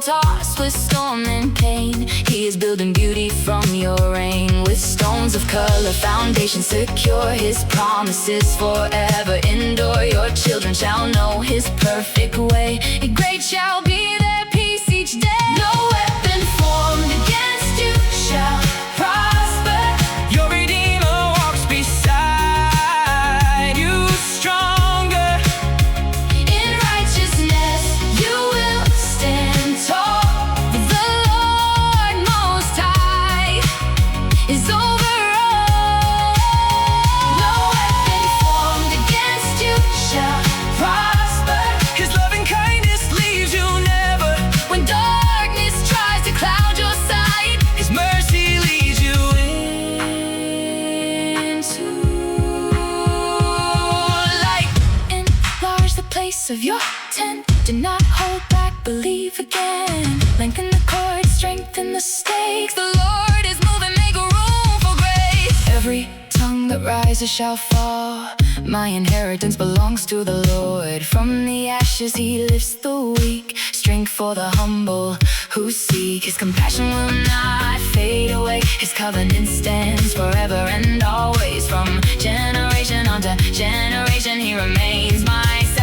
tossed with storm and pain. He is building beauty from your rain. With stones of color, foundation secure. His promises forever endure. Your children shall know His perfect way. Great shall be their peace each day. No weapon formed against you shall prosper. Your Redeemer walks beside you, stronger. In righteousness you will stand tall. The Lord Most High is over all. No weapon formed against you shall prosper. His loving kindness leaves you never. When darkness tries to cloud your sight, His mercy leads you into light. Enlarge the place of your tent. Do not hold back, believe again. Lengthen the cord, strengthen the stakes. The Lord is moving, make room for grace. Every tongue that rises shall fall. My inheritance belongs to the Lord. From the ashes He lifts the weak. Strength for the humble who seek. His compassion will not fade away. His covenant stands forever and always. From generation unto generation He remains my salvation.